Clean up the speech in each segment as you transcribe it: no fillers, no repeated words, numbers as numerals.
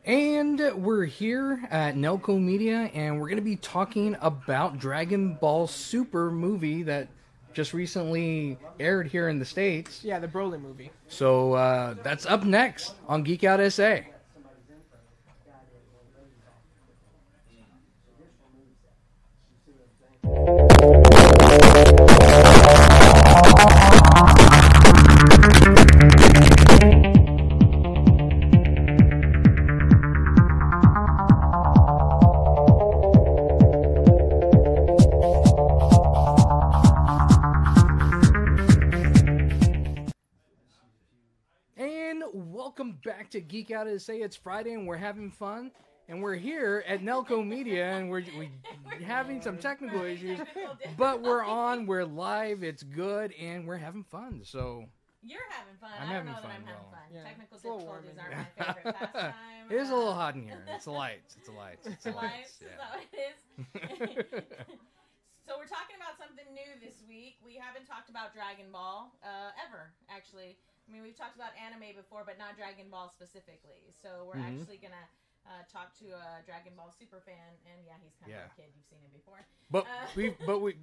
And we're here at Nelco Media, and we're going to be talking about Dragon Ball Super movie that just recently aired here in the States. Yeah, the Broly movie. So that's up next on Geek Out SA. Welcome back to Geek Out SA. It's Friday and we're having fun. And we're here at Nelco Media and we're having some technical issues. But we're on, we're live, it's good, and we're having fun. So you're having fun. I'm I don't having know fun, that I'm having though. fun. Yeah. Technical It's a little difficulties warm aren't in my favorite pastime. It is a little hot in here. It's the lights. It's the lights. It's the Lights, lights. is that what it is? So we're talking about something new this week. We haven't talked about Dragon Ball ever, actually. I mean, we've talked about anime before, but not Dragon Ball specifically. So we're actually going to talk to a Dragon Ball super fan. And yeah, he's kind of a kid. You've seen him before. But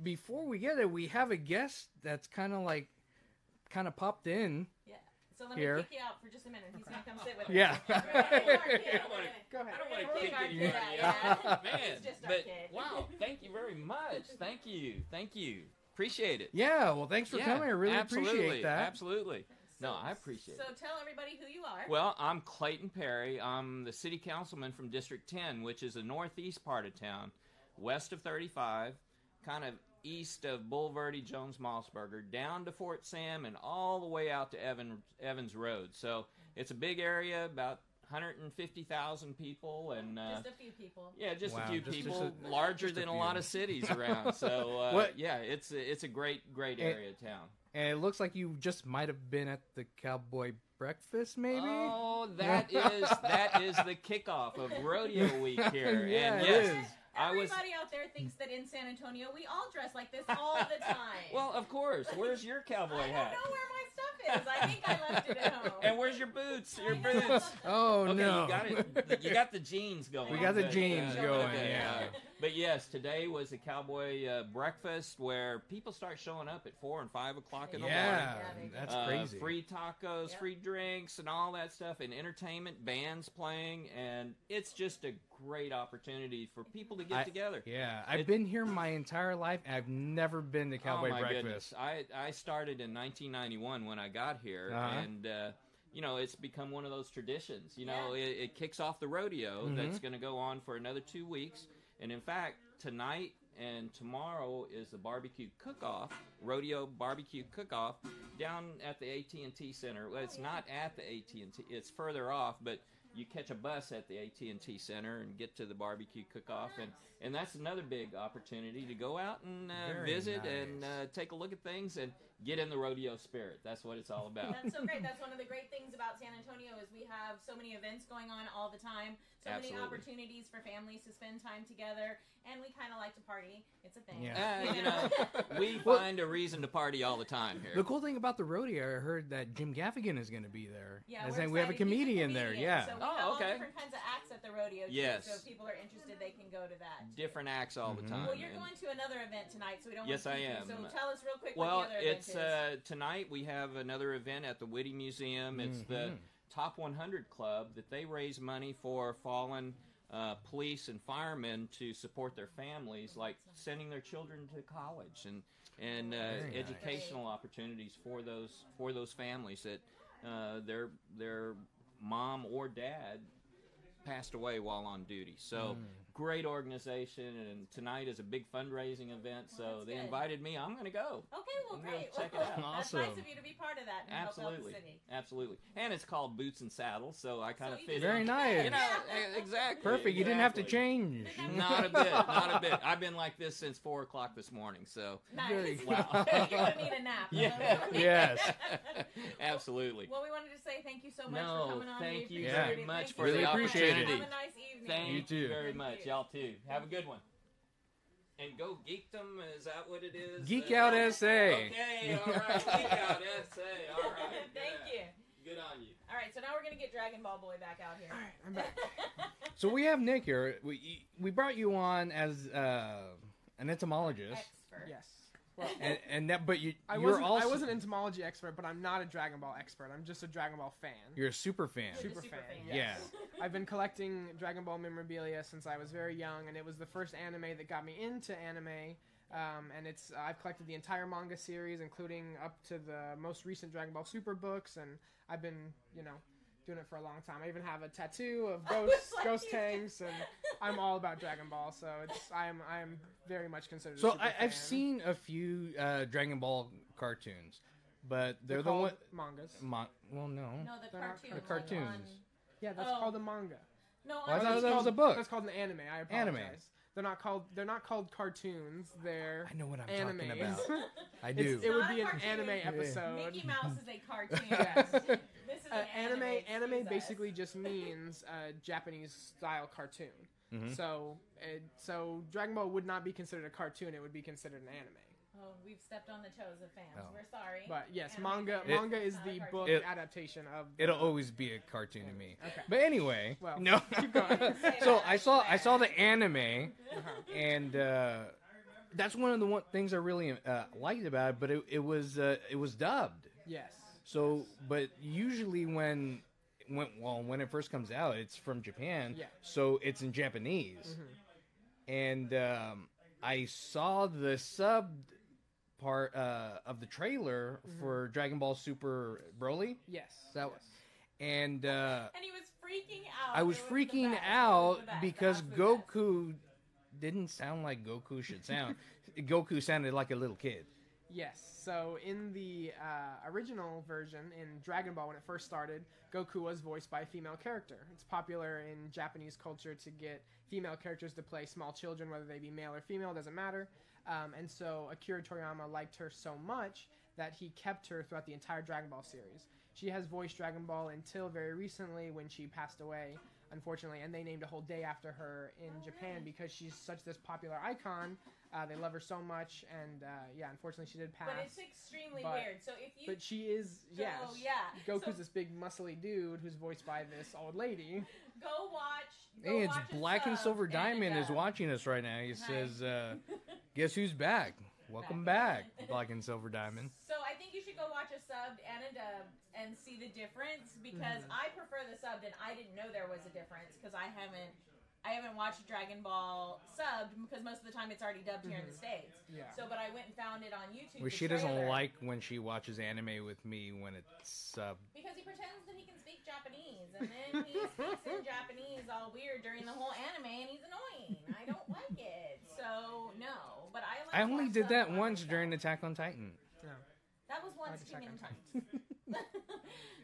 before we get it, we have a guest that's kind of popped in. Yeah. So let me kick you out for just a minute. He's going to come sit with us. Yeah. Go ahead. I don't want to kick our anybody kid out. out. Man, He's just our but kid. wow, thank you very much. Thank you. Appreciate it. Yeah, well, thanks for coming. I really appreciate that. Absolutely. No, I appreciate it. So tell everybody who you are. Well, I'm Clayton Perry. I'm the city councilman from District 10, which is the northeast part of town, west of 35, kind of east of Bulverde, Jones-Mossberger, down to Fort Sam, and all the way out to Evans Road. So it's a big area, about 150,000 people, and just a few people. Yeah, just Wow. a few Just people, a larger than a lot of cities around. So yeah, it's a great area of town. And it looks like you just might have been at the Cowboy Breakfast, maybe? Oh, that is the kickoff of Rodeo Week here. Yeah, and it yes, is. Everybody out there thinks that in San Antonio we all dress like this all the time. Well, of course. Where's your cowboy I hat? don't know where my stuff is. I think I left it at home. And where's your boots? Your I know. boots. Oh, Okay, no. you got it. You got the jeans going. We got the But, jeans going, okay, yeah. But yes, today was a cowboy breakfast where people start showing up at 4 and 5 o'clock in the morning. Yeah, that's crazy. Free tacos, free drinks, and all that stuff, and entertainment, bands playing, and it's just a great opportunity for people to get together. Yeah, I've been here my entire life, and I've never been to Cowboy Breakfast. Goodness. I started in 1991 when I got here, and you know, it's become one of those traditions. You know, it kicks off the rodeo that's going to go on for another 2 weeks. And in fact, tonight and tomorrow is the barbecue cook-off, rodeo barbecue cook-off, down at the AT&T Center. Well, it's not at the AT&T; it's further off, but you catch a bus at the AT&T Center and get to the barbecue cook-off, and that's another big opportunity to go out and visit and take a look at things and get in the rodeo spirit. That's what it's all about. That's so great. That's one of the great things about San Antonio is we have so many events going on all the time, so many opportunities for families to spend time together, and we kind of like to party. It's a thing. Yeah. You know, we find a reason to party all the time here. The cool thing about the rodeo, I heard that Jim Gaffigan is going to be there. Yeah, As we're in, we have a excited. He's comedian there. Yeah. So we have all different kinds of acts at the rodeo, too, Yes. so if people are interested, they can go to that. Different acts all the time. Well, you're going to another event tonight, so we don't Yes, want to I am. So tell us real quick Well, what the other event is. Tonight we have another event at the Whitty Museum. It's the Top 100 Club that they raise money for fallen police and firemen to support their families, like sending their children to college and educational opportunities for those families that their mom or dad passed away while on duty. So great organization, and tonight is a big fundraising event, so they invited me. I'm going to go. Okay, well, I'm gonna great. check it out. Awesome. That's nice of you to be part of that and help out the city. Absolutely. And it's called Boots and Saddles, so I kind of fit Very in. nice. You know, exactly. Perfect. You didn't have to change. Not a bit. Not a bit. I've been like this since 4 o'clock this morning, so. Nice. Wow. You're going to need a nap. Yeah. Yes. Absolutely. Well, we wanted to say thank you so much No, for coming on. thank We you appreciate very it. much Thank for you the so much. opportunity. Have a nice evening. Thank You too. you very much. Thank you. Y'all too. Have a good one. And go Geekdom, is that what it is? Geek Out SA. Okay, all right. Geek Out SA. All right. Thank you. Good on you. All right, so now we're gonna get Dragon Ball Boy back out here. All right, I'm back. So we have Nick here. We brought you on as an entomologist. Expert. Yes. Well, And that, but I you're also wasn't an entomology expert, but I'm not a Dragon Ball expert. I'm just a Dragon Ball fan. you're a super fan. You're the Super fan. fan. Yeah. I've been collecting Dragon Ball memorabilia since I was very young, and it was the first anime that got me into anime. And I've collected the entire manga series, including up to the most recent Dragon Ball Super books, and I've been, doing it for a long time. I even have a tattoo of ghost tanks, and I'm all about Dragon Ball, so I'm very much considered a So super I've fan. seen a few Dragon Ball cartoons, but they're the called one. mangas. Well, no. No, the They're not cartoons. the cartoons. On... Yeah, that's Oh. called a manga. No, Well, I on thought the- that was a book. That's called an anime. I apologize. They're not called cartoons. They're I know what I'm animes. talking about. I do. It would Not be a an cartoon. anime Yeah. episode. Mickey Mouse is a cartoon. Yes. This is an anime. Anime Jesus. basically just means Japanese style cartoon. Mhm. So Dragon Ball would not be considered a cartoon. It would be considered an anime. Oh, we've stepped on the toes of fans. Oh. We're sorry. But yes, Anime manga fans. manga is Not a the cartoon. book It- adaptation of. The, It'll always be a cartoon to me. Okay. But anyway, Well, no. keep going. So I saw the anime, Uh-huh. and that's one of the things I really liked about it. But it was dubbed. Yes. So, but usually when it first comes out, it's from Japan. Yeah. So it's in Japanese, and I saw the sub part of the trailer for Dragon Ball Super Broly. Yes. That was, and And he was freaking out. I was It the freaking best. It out was the best. because That was the best. Goku didn't sound like Goku should sound. Goku sounded like a little kid. Yes. So in the original version in Dragon Ball, when it first started, Goku was voiced by a female character. It's popular in Japanese culture to get female characters to play small children, whether they be male or female, doesn't matter. And so Akira Toriyama liked her so much that he kept her throughout the entire Dragon Ball series. She has voiced Dragon Ball until very recently when she passed away, unfortunately, and they named a whole day after her in Japan because she's such this popular icon. They love her so much, and unfortunately she did pass. But it's extremely But- weird. So if you But she is, yes. Oh, yeah. Goku's So- this big muscly dude who's voiced by this old lady. go watch. Hey, it's watch a Black and sub Silver and, Diamond is watching us right now. He says, "Guess who's back? Welcome back, Black and Silver Diamond." So I think you should go watch a subbed and a dubbed and see the difference because Mm-hmm. I prefer the subbed and I didn't know there was a difference because I haven't watched Dragon Ball subbed because most of the time it's already dubbed here in the States. Yeah. So, but I went and found it on YouTube. Well, the she doesn't trailer, like when she watches anime with me when it's subbed. because he pretends that he can speak Japanese and then he speaks in Japanese all weird during the whole anime and he's annoying. I don't like it. So no, but I like. I only watch did subbed that when I once was during subbed. Attack on Titan. That was once too Attack many on times.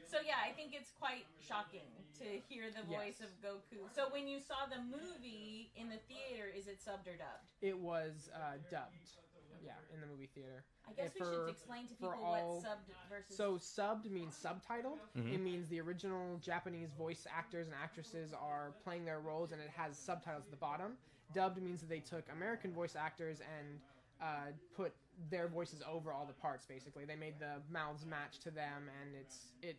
So yeah, I think it's quite shocking to hear the voice Yes. of Goku. So when you saw the movie in the theater, is it subbed or dubbed? It was dubbed. Yeah, in the movie theater. I guess we should explain to people all- what subbed versus. So subbed means subtitled. Mhm. It means the original Japanese voice actors and actresses are playing their roles and it has subtitles at the bottom. Dubbed means that they took American voice actors and put their voices over all the parts, basically. They made the mouths match to them and it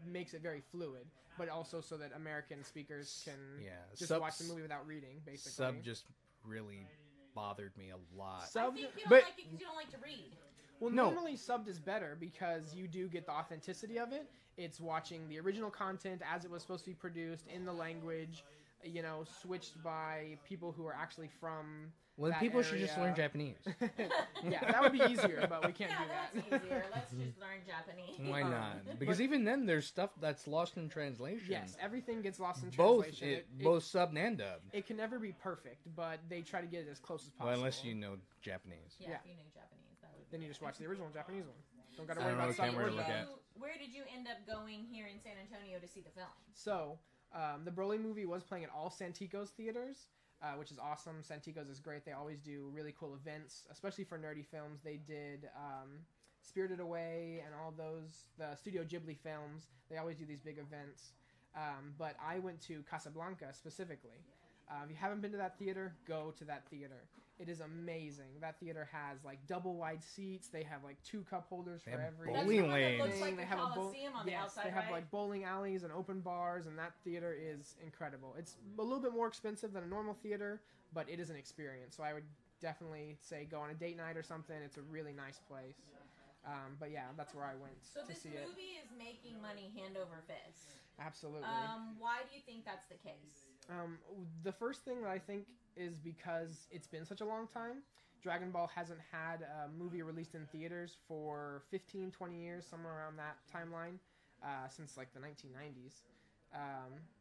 makes it very fluid, but also so that American speakers can just watch the movie without reading, basically. Sub just really bothered me a lot. I Subbed, think you don't but- like it because you don't like to read. well, No. normally subbed is better because you do get the authenticity of it. It's watching the original content as it was supposed to be produced in the language, switched by people who are actually from Well, that people should just area. learn Japanese. Yeah, that would be easier, but we can't Yeah, do that. that's easier. Let's just learn Japanese. Why not? Because even then, there's stuff that's lost in translation. Yes, everything gets lost in both translation. both subbed and dubbed. It can never be perfect, but they try to get it as close as possible. Well, unless you know Japanese. Yeah, Yeah. if you knew Japanese, that would. Then you just watch the original Japanese one. Don't got to I worry don't know about the camera sub to look at. Where did you end up going here in San Antonio to see the film? So, the Broly movie was playing at all Santikos theaters, which is awesome. Santikos is great. They always do really cool events, especially for nerdy films. They did Spirited Away and all those, the Studio Ghibli films. They always do these big events. But I went to Casablanca specifically. If you haven't been to that theater, go to that theater. It is amazing. That theater has like double wide seats. They have like 2 cup holders for every bowling lanes. lanes. Like they a have Coliseum on the yes, outside, they have right? like bowling alleys and open bars, and that theater is incredible. It's a little bit more expensive than a normal theater, but it is an experience. So I would definitely say go on a date night or something. It's a really nice place. But yeah, that's where I went So to this see it. movie is making money hand over fist. Absolutely. Why do you think that's the case? The first thing that I think is because it's been such a long time. Dragon Ball hasn't had a movie released in theaters for 15, 20 years, somewhere around that timeline, since like the 1990s.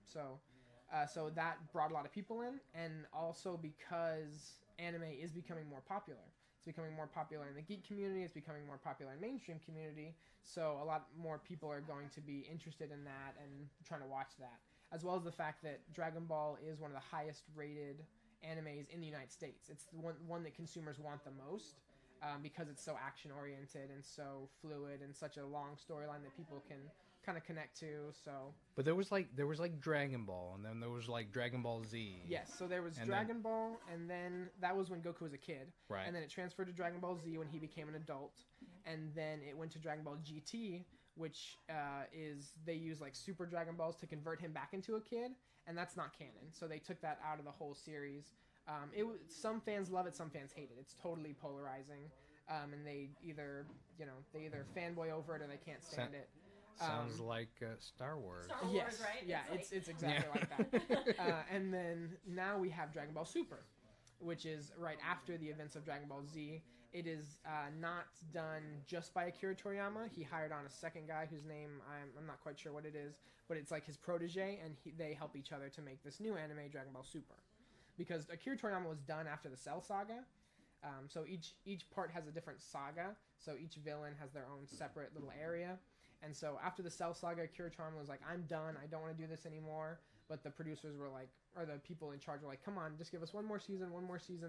So that brought a lot of people in, and also because anime is becoming more popular. It's becoming more popular in the geek community. It's becoming more popular in mainstream community. So a lot more people are going to be interested in that and trying to watch that. As well as the fact that Dragon Ball is one of the highest rated animes in the United States. It's the one that consumers want the most because it's so action oriented and so fluid and such a long storyline that people can kind of connect to. So, but there was like Dragon Ball, and then there was like Dragon Ball Z. Yes, so there was Dragon Ball, and then that was when Goku was a kid, right? And then it transferred to Dragon Ball Z when he became an adult, and then it went to Dragon Ball GT, which is they use like Super Dragon Balls to convert him back into a kid, and that's not canon. So they took that out of the whole series. Some fans love it, some fans hate it. It's totally polarizing, and they either fanboy over it or they can't stand it. Sounds like Star Wars. Star Wars, Yes, right? yeah, it's exactly like that. And then now we have Dragon Ball Super, which is right after the events of Dragon Ball Z. It is not done just by Akira Toriyama. He hired on a second guy whose name I'm not quite sure what it is, but it's like his protege, and they help each other to make this new anime, Dragon Ball Super. Because Akira Toriyama was done after the Cell Saga, so each part has a different saga, so each villain has their own separate little area. And so after the Cell Saga, Akira Toriyama was like, I'm done, I don't want to do this anymore. But the producers were like, or the people in charge were like, come on, just give us one more season.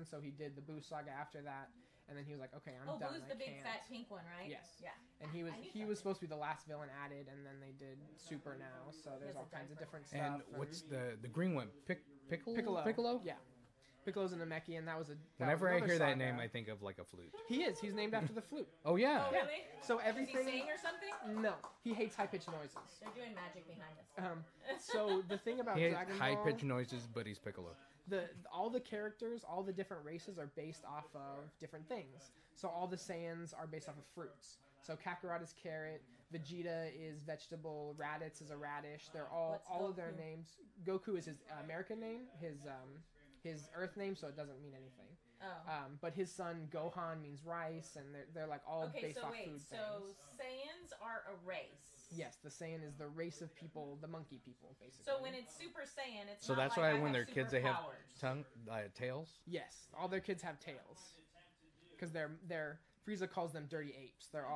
So he did the Boo Saga after that. And then he was like, okay, I'm done. Boo's the big fat pink one, right? Yes. Yeah. And he was supposed to be the last villain added, and then they did Super now. So there's all kinds of different stuff. And what's the green one? Piccolo? Piccolo? Yeah. Piccolo's in the Namekian, and that was Whenever I hear saga. that name, I think of like a flute. He's named after the flute. Oh yeah. Oh, really? So everything. Does he sing or something? No, he hates high pitched noises. They're doing magic behind us. So the thing about He has Dragon high Ball, pitched noises, but he's Piccolo. all the characters, all the different races are based off of different things. So all the Saiyans are based off of fruits. So Kakarot is carrot, Vegeta is vegetable, Raditz is a radish. They're all of their names. Goku is his American name, his Earth name, so it doesn't mean anything. Oh. But his son Gohan means rice, and they're like all based off food things. So Saiyans are a race. Yes, the Saiyan is the race of people, the monkey people, basically. So when it's Super Saiyan, it's So not that's like why I when they're have kids, they have superpowers. tails. Yes, all their kids have tails, because they're Frieza calls them dirty apes. They're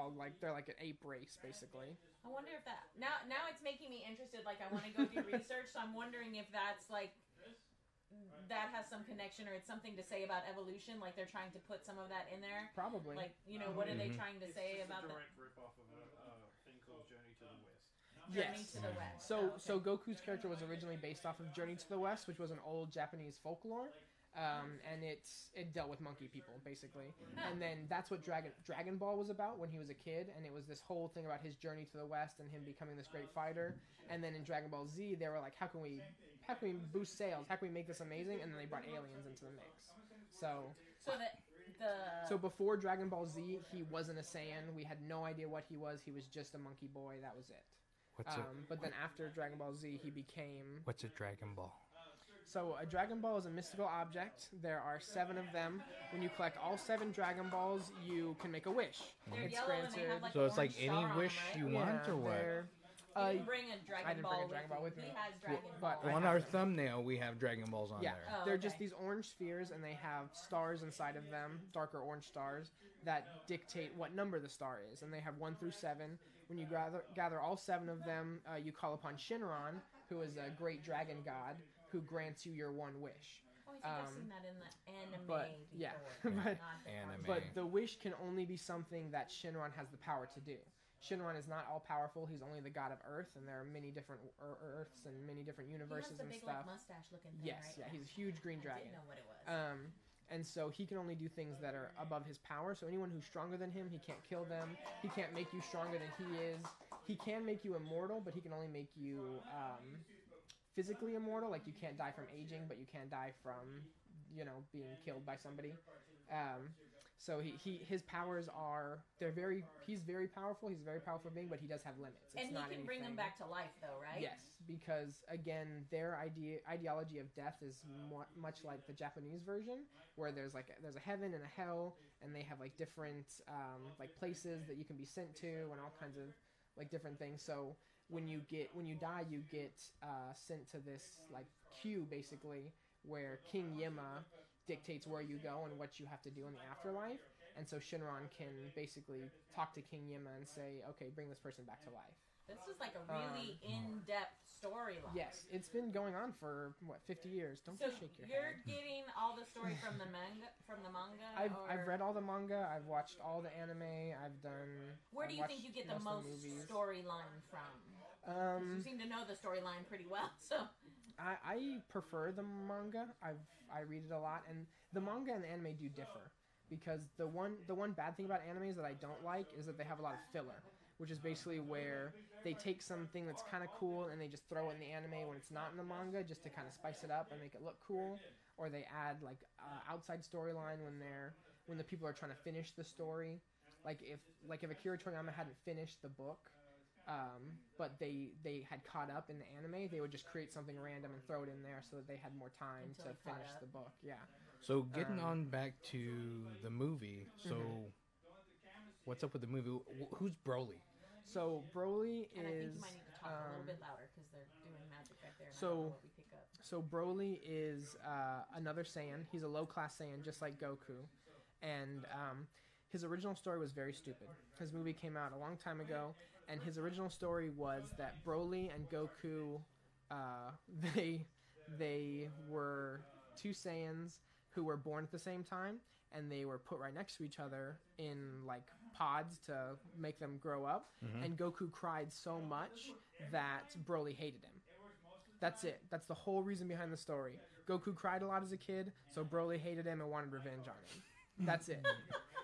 like an ape race, basically. I wonder if that now it's making me interested. Like I want to go do research. So I'm wondering if that's like that has some connection, or it's something to say about evolution. Like they're trying to put some of that in there. Probably. Like what are they trying to say about the the direct rip-off of a thing called Journey to the West. Journey Yes. to the West? So Goku's character was originally based off of Journey to the West, which was an old Japanese folklore, and it dealt with monkey people basically. And then that's what Dragon Ball was about when he was a kid, and it was this whole thing about his journey to the West and him becoming this great fighter. And then in Dragon Ball Z, they were like, how can we boost sales? How can we make this amazing? And then they brought aliens into the mix. So before Dragon Ball Z, he wasn't a Saiyan. We had no idea what he was. He was just a monkey boy. That was it. But then after Dragon Ball Z, he became... What's a Dragon Ball? So a Dragon Ball is a mystical object. There are 7 of them. When you collect all 7 Dragon Balls, you can make a wish. They're It's yellow and they have, like, So it's like orange any star on wish them, right? you want, or what? You didn't bring a Dragon I didn't Ball bring a Dragon Ball with me. He has Dragon but Ball. On our thumbnail, we have Dragon Balls on Yeah, there. Oh, they're okay. just these orange spheres, and they have stars inside of them, darker orange stars, that dictate what number the star is. And they have 1 through 7. When you gather all 7 of them, you call upon Shinron, who is a great dragon god, who grants you your one wish. Oh, I think I've seen that in the anime But yeah, before. but Anime. But the wish can only be something that Shinron has the power to do. Shinron is not all powerful. He's only the god of Earth, and there are many different Earths and many different universes he has the and big, stuff. Like, mustache-looking thing, Yes, right? yeah, he's a huge green I dragon. didn't know what it was. And so he can only do things that are above his power. So anyone who's stronger than him, he can't kill them. He can't make you stronger than he is. He can make you immortal, but he can only make you physically immortal. Like, you can't die from aging, but you can die from, being killed by somebody. So his powers are, he's very powerful. He's a very powerful being, but he does have limits. It's and he can bring them back to life, though, right? Yes, because, again, their ideology of death is much like the Japanese version, where there's a heaven and a hell, and they have, like, different, places that you can be sent to and all kinds of, like, different things. So when you die, you get sent to this, like, queue, basically, where King Yima dictates where you go and what you have to do in the afterlife. And so Shinron can basically talk to King Yima and say, okay, bring this person back to life. This is like a really in-depth storyline. Yes, it's been going on for, 50 years. Don't So just shake your you're head. getting all the story from the manga? I've read all the manga. I've watched all the anime. Where do you think you get the most storyline from? 'Cause you seem to know the storyline pretty well, so... I prefer the manga. I read it a lot, and the manga and the anime do differ, because the one bad thing about anime that I don't like is that they have a lot of filler, which is basically where they take something that's kind of cool and they just throw it in the anime when it's not in the manga, just to kind of spice it up and make it look cool, or they add like outside storyline when the people are trying to finish the story, like if Akira Toriyama hadn't finished the book. But they had caught up in the anime, they would just create something random and throw it in there so that they had more time to finish the book. Yeah. So getting on back to the movie, so what's up with the movie? Who's Broly? So Broly And I think is... you might need to talk a little bit louder because they're doing magic back there and I So- don't know what we pick up. So Broly is another Saiyan. He's a low-class Saiyan, just like Goku. And his original story was very stupid. His movie came out a long time ago, and his original story was that Broly and Goku, they were two Saiyans who were born at the same time, and they were put right next to each other in, like, pods to make them grow up. And Goku cried so much that Broly hated him. That's it. That's the whole reason behind the story. Goku cried a lot as a kid, so Broly hated him and wanted revenge on him. That's it.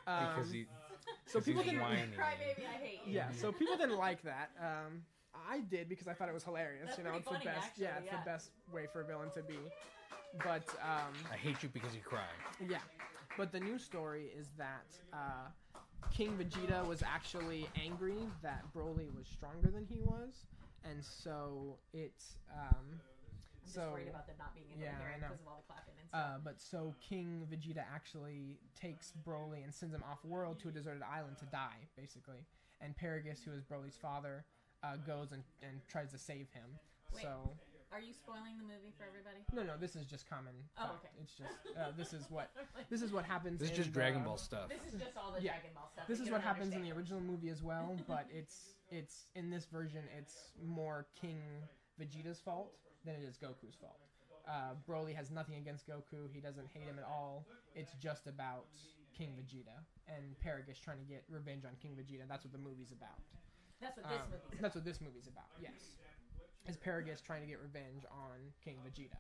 Because So people he's didn't whiny. Crybaby, I hate you. Yeah, so people didn't like that. I did because I thought it was hilarious. That's It's pretty the funny, best. actually, It's yeah. the best way for a villain to be. But I hate you because you cry. yeah, but the new story is that King Vegeta was actually angry that Broly was stronger than he was, and so it's I'm just so worried about them not being able yeah, to hear I it know. because of all the clapping and stuff. But so King Vegeta actually takes Broly and sends him off-world to a deserted island to die, basically. And Paragus, who is Broly's father, goes and tries to save him. Wait. So Are you spoiling the movie for everybody? no, this is just common fact. Oh, okay. It's just this is what happens. This is in just the- Dragon Ball stuff. This is just all the Yeah. Dragon Ball stuff. This that is you what don't happens in the understand. original movie as well, but it's in this version it's more King Vegeta's fault than it is Goku's fault. Broly has nothing against Goku. He doesn't hate him at all. It's just about King Vegeta and Paragus trying to get revenge on King Vegeta. That's what the movie's about. That's what this movie's about. That's what this movie's about. Yes, is Paragus trying to get revenge on King Vegeta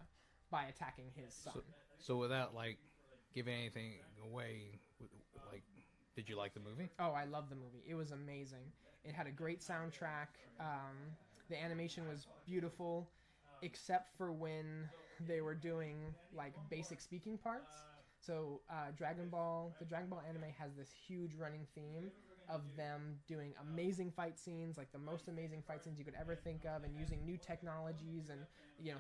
by attacking his son. So without like giving anything away, like, did you like the movie? Oh, I love the movie. It was amazing. It had a great soundtrack. The animation was beautiful, except for when they were doing like basic speaking parts. So the Dragon Ball anime has this huge running theme of them doing amazing fight scenes, like the most amazing fight scenes you could ever think of, and using new technologies and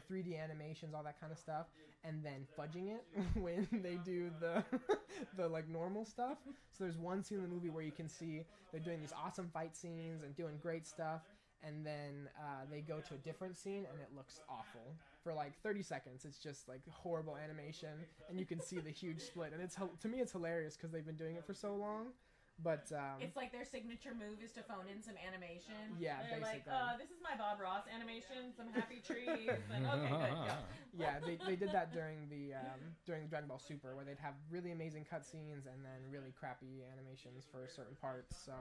3D animations, all that kind of stuff, and then fudging it when they do the like normal stuff. So there's one scene in the movie where you can see they're doing these awesome fight scenes and doing great stuff, and then they go to a different scene and it looks awful. For like 30 seconds, it's just like horrible animation, and you can see the huge split. And to me, it's hilarious because they've been doing it for so long. But It's like their signature move is to phone in some animation. Yeah, They're basically. like, this is my Bob Ross animation, some happy trees. And, okay, good. Yeah. yeah, they did that during the Dragon Ball Super, where they'd have really amazing cutscenes and then really crappy animations for certain parts. So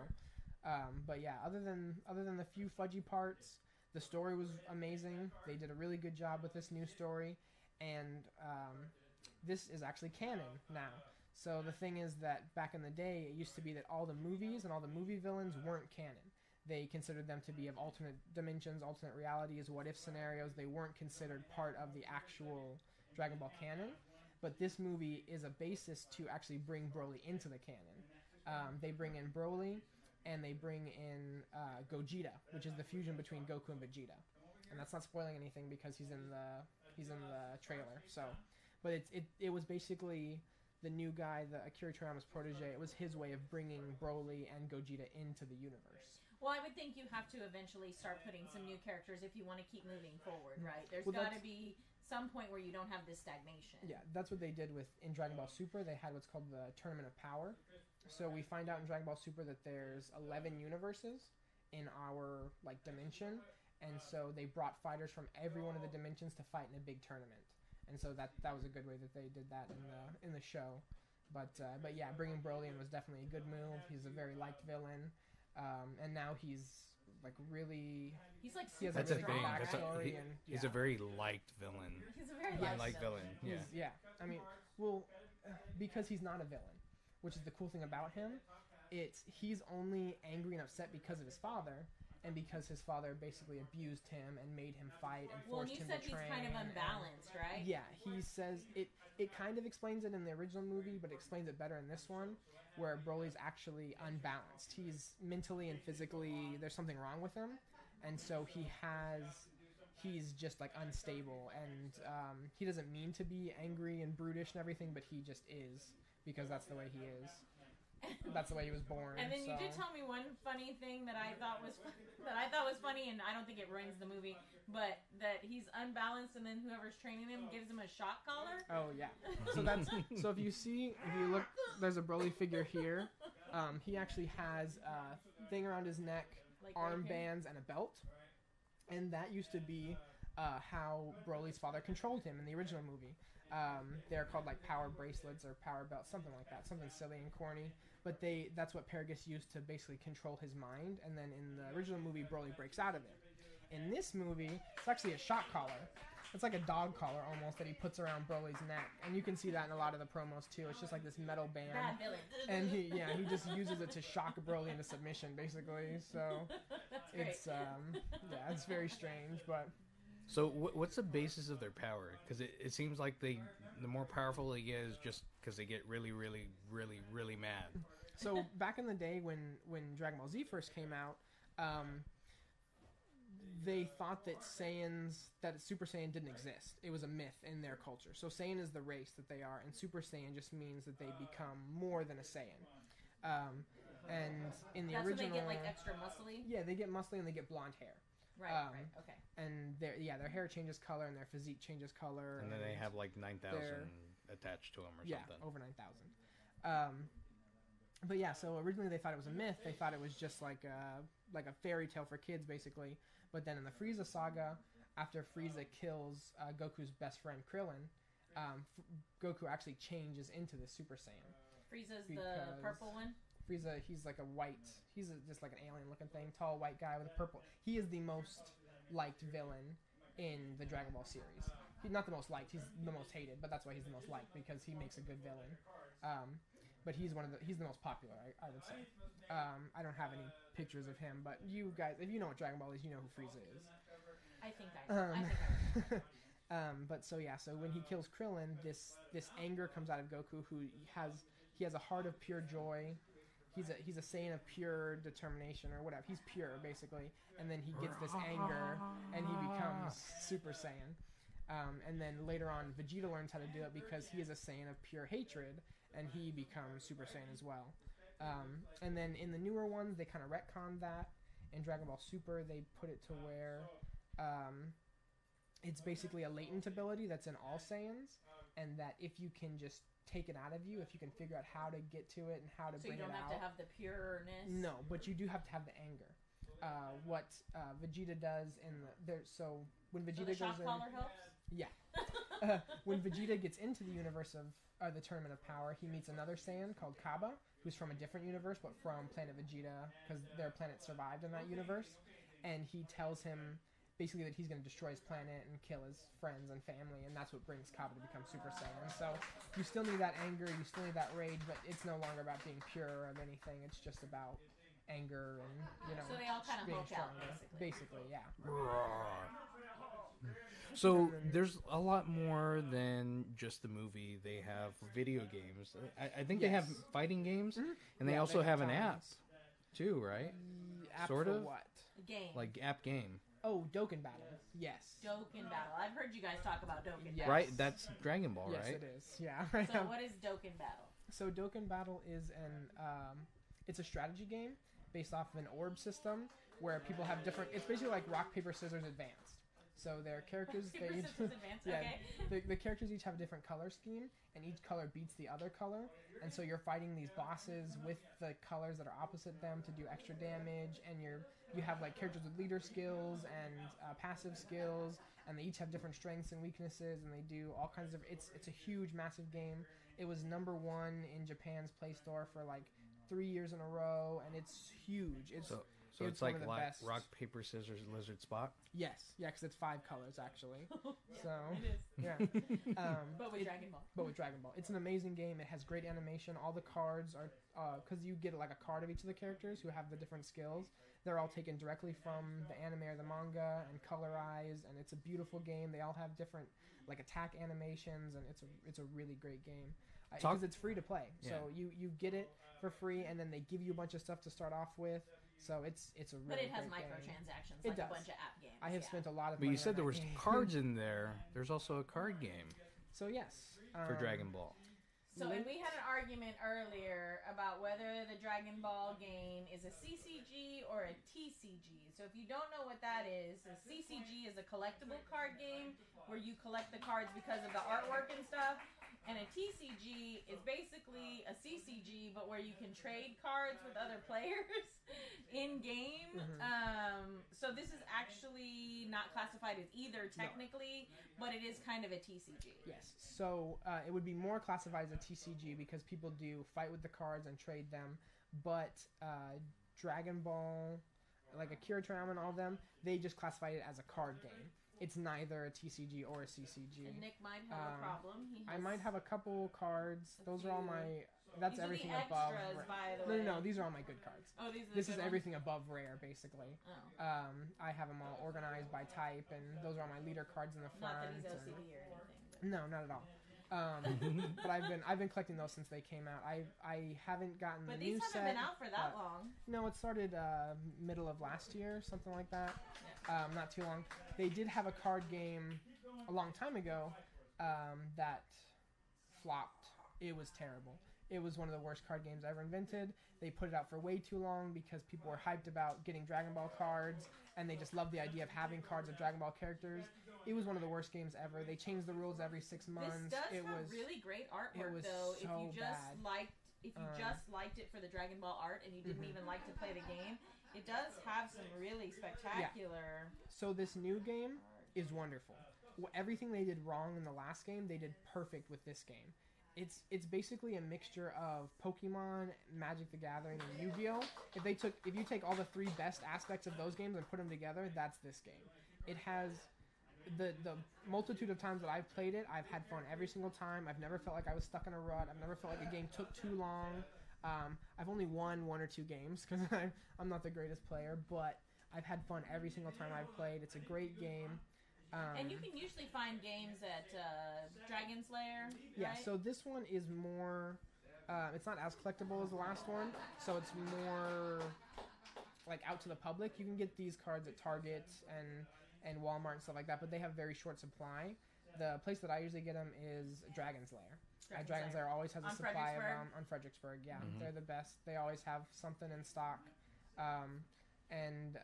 But yeah, other than the few fudgy parts, the story was amazing. They did a really good job with this new story, and this is actually canon now. So the thing is that back in the day, it used to be that all the movies and all the movie villains weren't canon. They considered them to be of alternate dimensions, alternate realities, what-if scenarios. They weren't considered part of the actual Dragon Ball canon. But this movie is a basis to actually bring Broly into the canon. They bring in Broly, and they bring in Gogeta, which is the fusion between Goku and Vegeta. And that's not spoiling anything because he's in the trailer. So, but it was basically the new guy, the Akira Toriyama's protege. It was his way of bringing Broly and Gogeta into the universe. Well, I would think you have to eventually start putting some new characters if you want to keep moving forward, right? There's got to be some point where you don't have this stagnation. Yeah, that's what they did in Dragon Ball Super. They had what's called the Tournament of Power. So we find out in Dragon Ball Super that there's 11 universes in our dimension, and so they brought fighters from every one of the dimensions to fight in a big tournament. And so that was a good way that they did that in the show. But yeah, bringing Broly in was definitely a good move. He's a very liked villain. And now he's really... He's like he has That's a really a thing. good backstory. He's a very liked villain. He's a very liked villain. Yeah. Yeah. I mean, well, because he's not a villain, which is the cool thing about him. He's only angry and upset because of his father, and because his father basically abused him and made him fight and forced him to train. Well, you said he's kind of unbalanced, right? Yeah, he says it kind of explains it in the original movie, but explains it better in this one, where Broly's actually unbalanced. He's mentally and physically, there's something wrong with him, and so he's just unstable, and he doesn't mean to be angry and brutish and everything, but he just is, because that's the way he is. That's the way he was born. And then you did tell me one funny thing that I thought was funny, and I don't think it ruins the movie, but that he's unbalanced, and then whoever's training him gives him a shock collar. Oh yeah. So if you look, there's a Broly figure here. He actually has a thing around his neck, armbands, and a belt, and that used to be how Broly's father controlled him in the original movie. They're called power bracelets or power belts, something like that, something silly and corny. But that's what Paragus used to basically control his mind. And then in the original movie, Broly breaks out of it. In this movie, it's actually a shock collar. It's like a dog collar almost that he puts around Broly's neck, and you can see that in a lot of the promos too. It's just like this metal band, Bad villain. and he just uses it to shock Broly into submission, basically. So it's it's very strange, but. So what's the basis of their power? Because it seems like the more powerful they get is just because they get really, really, really, really mad. So back in the day when Dragon Ball Z first came out, they thought that Super Saiyan didn't exist. It was a myth in their culture. So Saiyan is the race that they are, and Super Saiyan just means that they become more than a Saiyan. And in the original, so they get extra muscly. Yeah, they get muscly and they get blonde hair. Right. Right. Okay. And their hair changes color and their physique changes color. And then they have 9,000 attached to them or something. Yeah, over 9,000. But yeah, so originally they thought it was a myth. They thought it was just like a fairy tale for kids, basically. But then in the Frieza saga, after Frieza kills Goku's best friend Krillin, Goku actually changes into the Super Saiyan. Frieza's the purple one? Frieza, he's like a white, just like an alien looking thing, tall white guy with a purple. He is the most liked villain in the Dragon Ball series. He's not the most liked, he's the most hated, but that's why he's the most liked, because he makes a good villain. But he's the most popular, I would say. I don't have any pictures of him, but you guys, if you know what Dragon Ball is, you know who Frieza is. I think I know. But so when he kills Krillin, this anger comes out of Goku, who has a heart of pure joy. He's a Saiyan of pure determination or whatever. He's pure, basically. And then he gets this anger, and he becomes Super Saiyan. And then later on, Vegeta learns how to do it because he is a Saiyan of pure hatred, and he becomes Super Saiyan as well. And then in the newer ones, they kind of retconned that. In Dragon Ball Super, they put it to where it's basically a latent ability that's in all Saiyans, and that if you can just take it out of you, if you can figure out how to get to it and how to bring it out. So you don't have to have the pureness? No, but you do have to have the anger. What Vegeta does so when Vegeta goes in... So the shock collar helps? Yeah. when Vegeta gets into the universe of the Tournament of Power, he meets another Saiyan called Kaba, who's from a different universe, but from planet Vegeta, because their planet survived in that universe. And he tells him basically that he's going to destroy his planet and kill his friends and family, and that's what brings Kaba to become Super Saiyan. So you still need that anger, you still need that rage, but it's no longer about being pure of anything. It's just about anger and, you know, So they all kind of being hulk out, stronger. basically. Yeah. So there's a lot more than just the movie. They have video games. I think they have Yes. fighting games, Mhm. and they Yeah, also they have have an app tons. too, right? App Sort for of. what? Game. Like app game, Oh, Dokkan Battle. Yes. Dokkan Battle. I've heard you guys talk about Dokkan Yes. Battle. right? That's Dragon Ball, Yes, right? it is. Yeah. So what is Dokkan Battle? So Dokkan Battle is it's a strategy game based off of an orb system where people have different. It's basically like rock paper scissors advanced. So their characters, Paper, they scissors, advance. yeah, Okay. the characters each have a different color scheme, and each color beats the other color. And so you're fighting these bosses with the colors that are opposite them to do extra damage. And you have like characters with leader skills and passive skills, and they each have different strengths and weaknesses, and they do all kinds of. It's a huge, massive game. It was #1 in Japan's Play Store for like 3 years in a row, and it's huge. So It's it's one like of the best. rock, paper, scissors, lizard, spot. Yes, yeah, because it's 5 colors actually. So It is. yeah, But with Dragon Ball. but with Dragon Ball, it's an amazing game. It has great animation. All the cards are because you get like a card of each of the characters who have the different skills. They're all taken directly from the anime or the manga and colorized, and it's a beautiful game. They all have different like attack animations, and it's a really great game because it's free to play. So you get it for free, and then they give you a bunch of stuff to start off with. So it's a really But it has great game. microtransactions, It like does. a bunch of app games. I have yeah. spent a lot of But money you said on there that was game. cards in there. There's also a card game So yes, for Dragon Ball. So, and we had an argument earlier about whether the Dragon Ball game is a CCG or a TCG. So if you don't know what that is, a CCG is a collectible card game where you collect the cards because of the artwork and stuff. And a TCG is basically a CCG, but where you can trade cards with other players in game. So this is actually not classified as either technically, but it is kind of a TCG. yes. So it would be more classified as a TCG because people do fight with the cards and trade them. But Dragon Ball, like Akira Toriyama and all of them, they just classify it as a card game. It's neither a TCG or a CCG. And Nick might have a problem. I might have a couple cards. Those are all my. That's These are everything the above. extras, rare. by the way. No. These are all my good cards. Oh, these are the This good is ones? everything above rare, basically. Oh. I have them all organized by type, and those are all my leader cards in the front. Not that he's and- OCD or anything. No, not at all. But I've been collecting those since they came out. I haven't gotten But the new these set. haven't been out for that but- long. No, it started middle of last year, something like that. Not too long. They did have a card game a long time ago that flopped. It was terrible. It was one of the worst card games ever invented. They put it out for way too long because people were hyped about getting Dragon Ball cards, and they just loved the idea of having cards of Dragon Ball characters. It was one of the worst games ever. They changed the rules every 6 months. This does it have was really great artwork, was though. If so you just bad. just liked it for the Dragon Ball art and you didn't even like to play the game, it does have some really spectacular. So this new game is wonderful. Everything they did wrong in the last game, they did perfect with this game. It's basically a mixture of Pokemon, Magic the Gathering, and Yu-Gi-Oh! If you take all the 3 best aspects of those games and put them together, that's this game. It has the multitude of times that I've played it, I've had fun every single time. I've never felt like I was stuck in a rut. I've never felt like a game took too long. I've only won 1 or 2 games because I'm not the greatest player, but I've had fun every single time I've played. It's a great game. And you can usually find games at Dragon's Lair. Yeah, right? so this one is more. It's not as collectible as the last one, so it's more like out to the public. You can get these cards at Target and Walmart and stuff like that, but they have very short supply. The place that I usually get them is Dragon's Lair. Dragon's Lair always has a On supply of Fredericksburg? them on Fredericksburg. Yeah, they're the best. They always have something in stock. And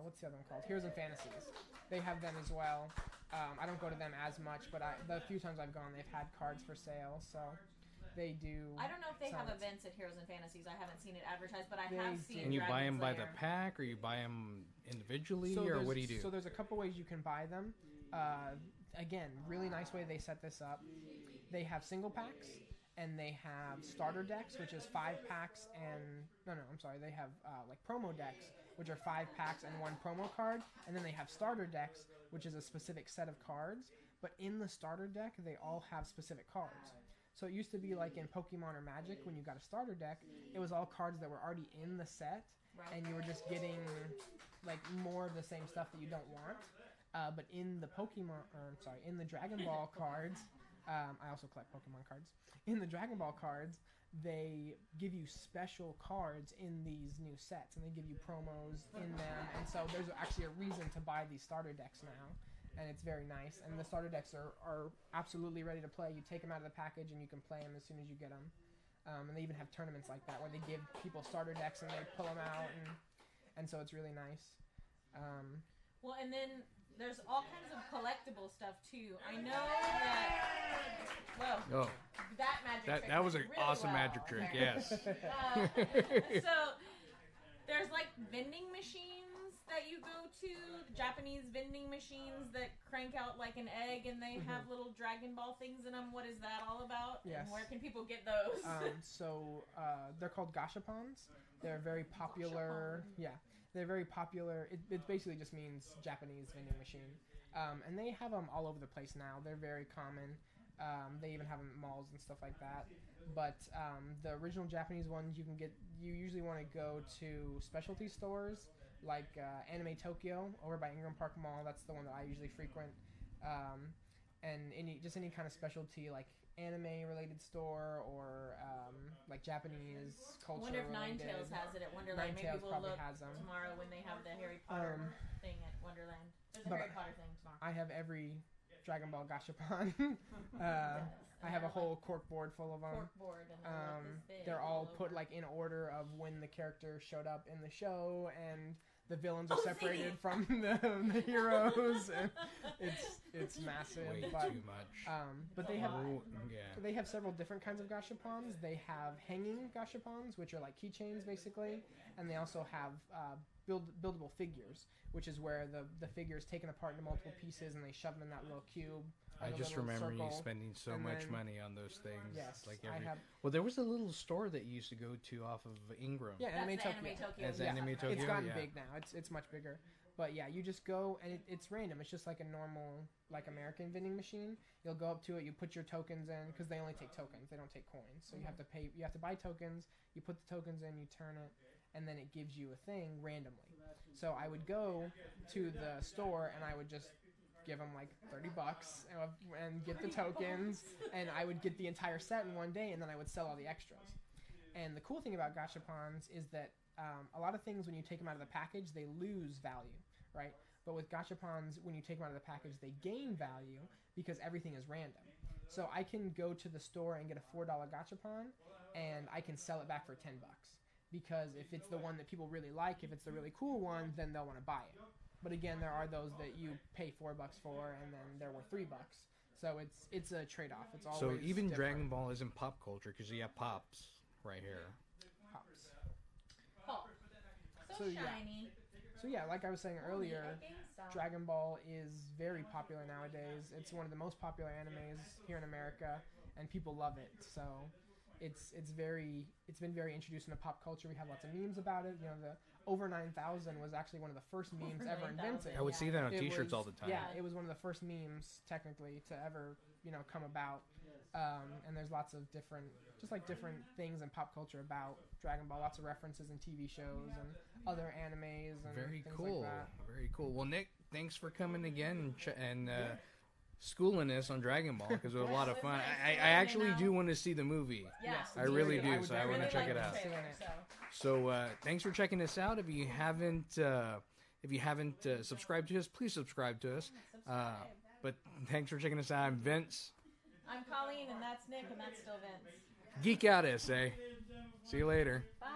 what's the other one called? Heroes and Fantasies. They have them as well. I don't go to them as much, but the few times I've gone, they've had cards for sale, so they do. I don't know if they have sell it. events at Heroes and Fantasies. I haven't seen it advertised, but I They have do. seen. And you buy them by Dragon's the Lair. pack, or you buy them individually, So or there's- what do you do? So there's a couple ways you can buy them. again, really nice way they set this up. They have single packs, and they have starter decks, which is 5 packs and... They have like promo decks, which are 5 packs and 1 promo card. And then they have starter decks, which is a specific set of cards. But in the starter deck, they all have specific cards. So it used to be like in Pokemon or Magic, when you got a starter deck, it was all cards that were already in the set, and you were just getting like more of the same stuff that you don't want. But in the in the Dragon Ball cards, I also collect Pokemon cards. In the Dragon Ball cards, they give you special cards in these new sets, and they give you promos in them, and so there's actually a reason to buy these starter decks now. And it's very nice. And the starter decks are absolutely ready to play. You take them out of the package and you can play them as soon as you get them. And they even have tournaments like that where they give people starter decks and they pull them out. And so it's really nice. Well, and then there's all kinds of collectible stuff too. I know that... Whoa. That magic trick. That was an really awesome well, magic trick, apparently. yes. So there's like vending machines that you go to, Japanese vending machines that crank out like an egg, and they have little Dragon Ball things in them. What is that all about? Yes. And where can people get those? They're called gashapons. They're very popular. Yeah, they're very popular. It basically just means Japanese vending machine. And they have them all over the place now. They're very common. They even have them at malls and stuff like that. But the original Japanese ones you usually want to go to specialty stores like Anime Tokyo over by Ingram Park Mall. That's the one that I usually frequent. And any kind of specialty like anime related store or like Japanese culture. I wonder if Ninetales has it at Wonderland. Ninetales Maybe we'll look has them tomorrow when they have the Harry Potter thing at Wonderland. There's a Harry Potter thing tomorrow. I have every Dragon Ball gashapon. I have a whole cork board full of them. They're all put like in order of when the character showed up in the show, and the villains are separated from the heroes. And it's massive. Way too much. But they have several different kinds of gashapons. They have hanging gashapons, which are like keychains basically, and they also have buildable figures, which is where the figure is taken apart into multiple pieces and they shove them in that little cube. I just remember you spending so much money on those things. Yes, well, there was a little store that you used to go to off of Ingram. Yeah, Anime Tokyo. Anime Tokyo. It's gotten big now. It's much bigger. But yeah, you just go and it's random. It's just like a normal like American vending machine. You'll go up to it. You put your tokens in because they only take tokens. They don't take coins. So you have to pay. You have to buy tokens. You put the tokens in. You turn it, and then it gives you a thing randomly. So I would go to the store and I would just give them like $30 and get the tokens, and I would get the entire set in one day, and then I would sell all the extras. And the cool thing about gashapons is that a lot of things when you take them out of the package, they lose value, right? But with gashapons, when you take them out of the package, they gain value because everything is random. So I can go to the store and get a $4 gachapon, and I can sell it back for $10. Because if it's the one that people really like, if it's the really cool one, then they'll want to buy it. But again, there are those that you pay $4 for, and then they're worth $3. So it's a trade-off. It's always so even different. Dragon Ball isn't pop culture because you have Pops right here. Pops. Pop. So shiny. So yeah, like I was saying earlier, Dragon Ball is very popular nowadays. It's one of the most popular animes here in America, and people love it. So it's been very introduced into pop culture. We have lots of memes about it. You know, the over 9,000 was actually one of the first memes ever invented. I would see that on T-shirts all the time. Yeah, it was one of the first memes technically to ever come about. And there's lots of different things in pop culture about Dragon Ball. Lots of references in TV shows and other animes and very things cool. like that. Very cool. Well, Nick, thanks for coming again and schooling us on Dragon Ball because it was a lot of fun. I actually do want to see the movie. Yes, I really do. I So I want to check it out. So thanks for checking us out. If you haven't subscribed to us, please subscribe to us. But thanks for checking us out. I'm Vince. I'm Colleen, and that's Nick, and that's still Vince. Geek out, SA. See you later. Bye.